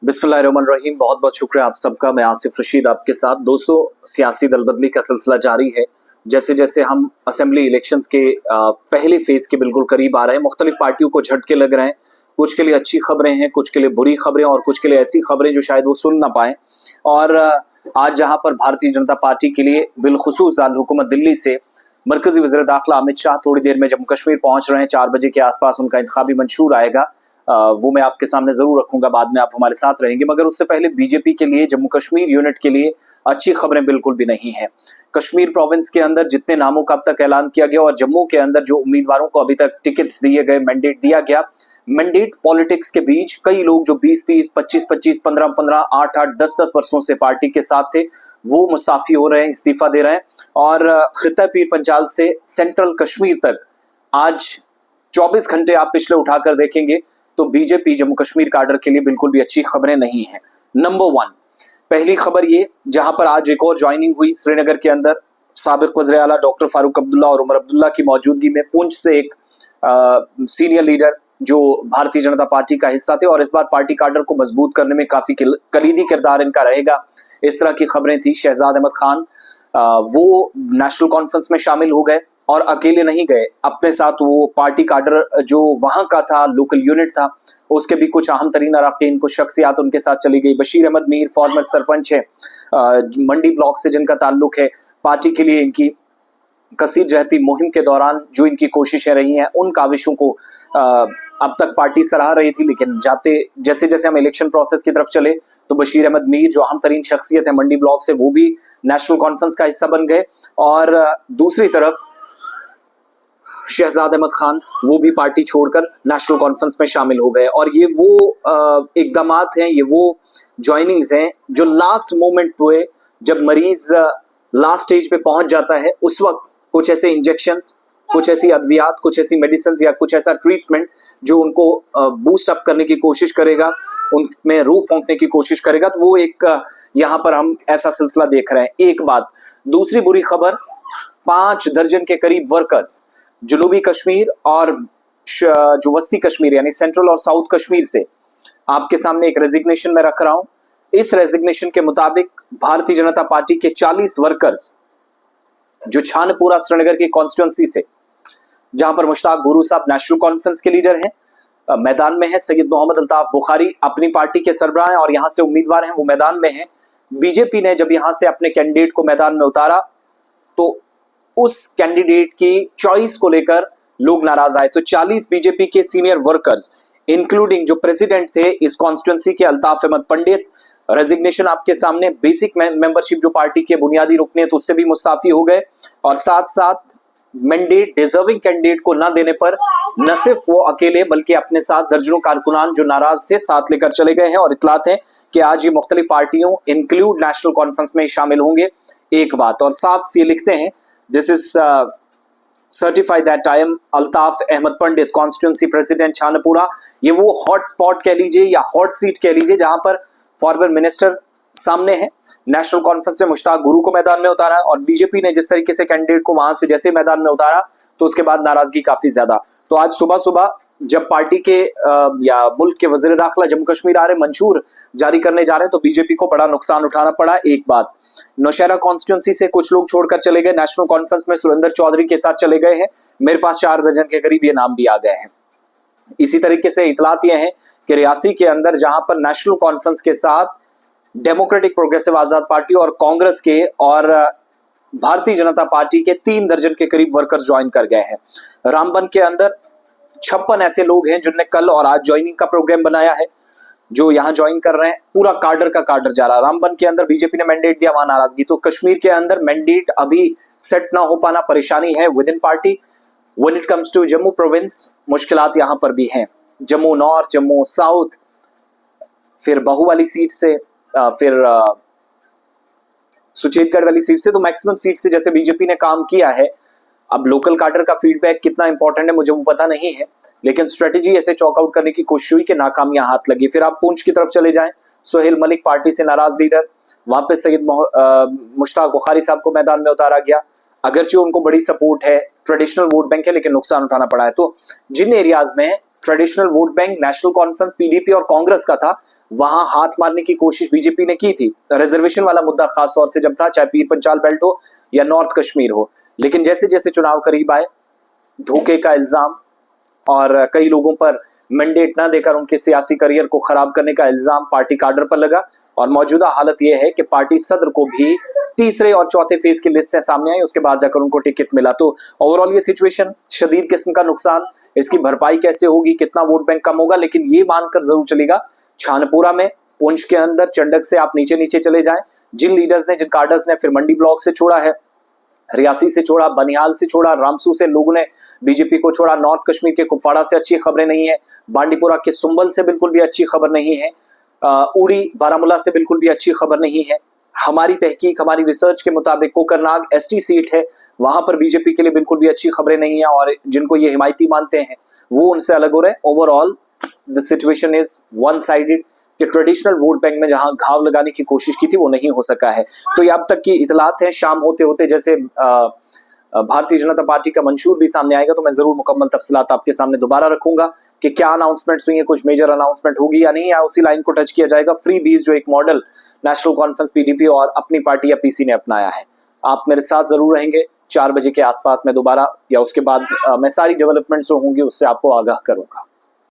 बिस्मिल्लाहिर्रहमानिर्रहीम। बहुत बहुत शुक्रिया आप सबका। मैं आसिफ रशीद आपके साथ। दोस्तों, सियासी दल बदली का सिलसिला जारी है। जैसे जैसे हम असेंबली इलेक्शंस के पहले फेज के बिल्कुल करीब आ रहे हैं, मुख्तलिफ पार्टियों को झटके लग रहे हैं। कुछ के लिए अच्छी खबरें हैं, कुछ के लिए बुरी खबरें और कुछ के लिए ऐसी खबरें जो शायद वो सुन ना पाए। और आज जहां पर भारतीय जनता पार्टी के लिए बिलखुसूस दारुल हुकूमत दिल्ली से मरकजी वज़ीर दाखिला अमित शाह थोड़ी देर में जम्मू कश्मीर पहुंच रहे हैं। 4 बजे के आसपास उनका इंतखाबी मंशूर आएगा। वो मैं आपके सामने जरूर रखूंगा, बाद में आप हमारे साथ रहेंगे। मगर उससे पहले बीजेपी के लिए, जम्मू कश्मीर यूनिट के लिए अच्छी खबरें बिल्कुल भी नहीं है। कश्मीर प्रोविंस के अंदर जितने नामों का अब तक ऐलान किया गया और जम्मू के अंदर जो उम्मीदवारों को अभी तक टिकट्स दिए गए, मैंडेट दिया गया, मैंडेट पॉलिटिक्स के बीच कई लोग जो 20-20, 25-25, 15-15, 8-8, 10-10 वर्षों से पार्टी के साथ थे, वो मुस्ताफी हो रहे हैं, इस्तीफा दे रहे हैं। और खित्ता पीर पंजाल से सेंट्रल कश्मीर तक आज 24 घंटे आप पिछले उठाकर देखेंगे तो बीजेपी जम्मू कश्मीर काडर के लिए बिल्कुल भी अच्छी खबरें नहीं है। नंबर 1, पहली खबर ये, जहां पर आज एक और ज्वाइनिंग हुई श्रीनगर के अंदर। साबिक वज़ीर आला डॉक्टर फारूक अब्दुल्ला और उमर अब्दुल्ला की मौजूदगी में पुंछ से एक सीनियर लीडर जो भारतीय जनता पार्टी का हिस्सा थे और इस बार पार्टी काडर को मजबूत करने में काफी कलीदी किरदार इनका रहेगा, इस तरह की खबरें थी। शहजाद अहमद खान वो नेशनल कॉन्फ्रेंस में शामिल हो गए और अकेले नहीं गए, अपने साथ वो पार्टी काडर जो वहां का था, लोकल यूनिट था, उसके भी कुछ अहम तरीन अरकान, कुछ शख्सियात उनके साथ चली गई। बशीर अहमद मीर फॉर्मर सरपंच है मंडी ब्लॉक से, जिनका ताल्लुक है। पार्टी के लिए इनकी कसीर जहती मुहिम के दौरान जो इनकी कोशिशें रही हैं, उन काविशों को अब तक पार्टी सराह रही थी, लेकिन जैसे जैसे हम इलेक्शन प्रोसेस की तरफ चले तो बशीर अहमद मीर जो अहम तरीन शख्सियत है मंडी ब्लॉक से, वो भी नेशनल कॉन्फ्रेंस का हिस्सा बन गए। और दूसरी तरफ शहजाद अहमद खान वो भी पार्टी छोड़कर नेशनल कॉन्फ्रेंस में शामिल हो गए। और ये वो इकदामात हैं, ये वो ज्वाइनिंग्स हैं जो लास्ट मोमेंट हुए, जब मरीज लास्ट स्टेज पे पहुंच जाता है, उस वक्त कुछ ऐसे इंजेक्शंस, कुछ ऐसी अद्वियात, कुछ ऐसी मेडिसिन या कुछ ऐसा ट्रीटमेंट जो उनको बूस्ट अप करने की कोशिश करेगा, उनमें रूह फूंकने की कोशिश करेगा। तो वो एक यहाँ पर हम ऐसा सिलसिला देख रहे हैं। एक बात। दूसरी बुरी खबर, 5 दर्जन के करीब वर्कर्स जनूबी कश्मीर और जो वस्ती कश्मीर यानी सेंट्रल और साउथ कश्मीर से आपके सामने एक रेजिग्नेशन में रख रहा हूं। इस रेजिग्नेशन के मुताबिक भारतीय जनता पार्टी के 40 वर्कर्स जो छानपुरा श्रीनगर की कॉन्स्टिट्यूंसी से, जहां पर मुश्ताक गुरू साहब नेशनल कॉन्फ्रेंस के लीडर हैं, मैदान में है। सैयद मोहम्मद अल्ताफ बुखारी अपनी पार्टी के सरबराह हैं और यहां से उम्मीदवार हैं, वो मैदान में हैं। बीजेपी ने जब यहां से अपने कैंडिडेट को मैदान में उतारा तो उस कैंडिडेट की चॉइस को लेकर लोग नाराज आए। तो 40 बीजेपी के सीनियर वर्कर्स, इंक्लूडिंग जो प्रेसिडेंट थे इस कॉन्स्टिट्यूंसी के अल्ताफ अहमद पंडित, रेजिग्नेशन आपके सामने। बेसिक मेंबरशिप जो पार्टी के बुनियादी रुकने तो उससे भी मुस्ताफी हो गए। और साथ साथ मैंडेट डिजर्विंग कैंडिडेट को न देने पर न सिर्फ वो अकेले बल्कि अपने साथ दर्जनों कारकुनान जो नाराज थे साथ लेकर चले गए हैं। और इतलात है कि आज ये मुख्तलिफ पार्टियों इंक्लूड नेशनल कॉन्फ्रेंस में शामिल होंगे। एक बात और साफ ये लिखते हैं, this is certified that I am Altaf Ahmed Pandit, constituency president Chhanpura. ये वो हॉट स्पॉट कह लीजिए या हॉट सीट कह लीजिए जहां पर फॉर्मर मिनिस्टर सामने है। नेशनल कॉन्फ्रेंस ने मुश्ताक गुरू को मैदान में उतारा और बीजेपी ने जिस तरीके से कैंडिडेट को वहां से जैसे मैदान में उतारा तो उसके बाद नाराजगी काफी ज्यादा। तो आज सुबह सुबह जब पार्टी के या मुल्क के वजीर दाखिला जम्मू कश्मीर आ रहे, मंशूर जारी करने जा रहे हैं, तो बीजेपी को बड़ा नुकसान उठाना पड़ा। एक बात, नौशहरा कॉन्स्टिट्यूंसी से कुछ लोग छोड़कर चले गए, नेशनल कॉन्फ्रेंस में सुरेंद्र चौधरी के साथ चले गए हैं। मेरे पास 4 दर्जन के करीब ये नाम भी आ गए हैं। इसी तरीके से इतलात ये है कि रियासी के अंदर जहां पर नेशनल कॉन्फ्रेंस के साथ डेमोक्रेटिक प्रोग्रेसिव आजाद पार्टी और कांग्रेस के और भारतीय जनता पार्टी के 3 दर्जन के करीब वर्कर्स ज्वाइन कर गए हैं। रामबन के अंदर 56 ऐसे लोग हैं जिनने कल और आज ज्वाइनिंग का प्रोग्राम बनाया है, जो यहां ज्वाइन कर रहे हैं। पूरा काडर का काडर जा रहा है। रामबन के अंदर बीजेपी ने मैंडेट दिया, वहां नाराजगी। तो कश्मीर के अंदर मैंडेट अभी सेट ना हो पाना परेशानी है within party. When it comes to Jammu province, मुश्किलात यहां पर भी हैं। जम्मू नॉर्थ, जम्मू साउथ, फिर बहु वाली सीट से, फिर सुचेतगढ़ वाली सीट से, तो मैक्सिमम सीट से जैसे बीजेपी ने काम किया है। अब लोकल काडर का फीडबैक कितना इंपॉर्टेंट है मुझे वो पता नहीं है, लेकिन स्ट्रेटेजी ऐसे चॉकआउट करने की कोशिश हुई कि नाकाम यहां हाथ लगी। फिर आप पुंछ की तरफ चले जाएं, सोहेल मलिक पार्टी से नाराज लीडर, वहां पे सैयद मुश्ताक बुखारी साहब को मैदान में उतारा गया। अगरचे उनको बड़ी सपोर्ट है, ट्रेडिशनल वोट बैंक है, लेकिन नुकसान उठाना पड़ा है। तो जिन एरियाज में traditional vote bank national conference PDP और कांग्रेस का था, वहां हाथ मारने की कोशिश बीजेपी ने की थी, रिजर्वेशन वाला मुद्दा खास तौर से जब था, चाहे पीर पंचाल बेल्ट हो या नॉर्थ कश्मीर हो। लेकिन जैसे जैसे चुनाव करीब आए, धोखे का इल्जाम और कई लोगों पर मैंडेट ना देकर उनके सियासी करियर को खराब करने का इल्जाम पार्टी काडर पर लगा, और मौजूदा हालत यह है कि पार्टी सदर को भी तीसरे और चौथे फेज की लिस्ट से सामने आई, उसके बाद जाकर उनको टिकट मिला। तो ओवरऑल ये सिचुएशन शदीद किस्म का नुकसान, इसकी भरपाई कैसे होगी, कितना वोट बैंक कम होगा, लेकिन ये मानकर जरूर चलेगा छानपुरा में, पुंछ के अंदर, चंडक से आप नीचे नीचे चले जाएं, जिन लीडर्स ने, जिन कार्डर्स ने फिर मंडी ब्लॉक से छोड़ा है, रियासी से छोड़ा, बनिहाल से छोड़ा, रामसू से लोगों ने बीजेपी को छोड़ा, नॉर्थ कश्मीर के कुपवाड़ा से अच्छी खबरें नहीं है, बांडीपुरा के सुंबल से बिल्कुल भी अच्छी खबर नहीं है, उड़ी बारामूला से बिल्कुल भी अच्छी खबर नहीं है। हमारी तहकीक, हमारी रिसर्च के मुताबिक कोकरनाग एसटी सीट है, वहां पर बीजेपी के लिए बिल्कुल भी अच्छी खबरें नहीं है, और जिनको ये हिमायती मानते हैं वो उनसे अलग हो रहे हैं। Overall the situation is one sided कि ट्रेडिशनल वोट बैंक में जहां घाव लगाने की कोशिश की थी वो नहीं हो सका है। तो ये अब तक की इतलात है, शाम होते होते जैसे भारतीय जनता पार्टी का मंशूर भी सामने आएगा तो मैं जरूर मुकम्मल तफसीलात आपके सामने दोबारा रखूंगा कि क्या अनाउंसमेंट्स हुई है, कुछ मेजर अनाउंसमेंट होगी या नहीं, या उसी लाइन को टच किया जाएगा फ्री बीज जो एक मॉडल नेशनल कॉन्फ्रेंस पीडीपी और अपनी पार्टी या पीसी ने अपनाया है। आप मेरे साथ जरूर रहेंगे 4 बजे के आसपास में दोबारा, या उसके बाद मैं सारी डेवलपमेंट्स जो होंगी उससे आपको आगाह करूंगा।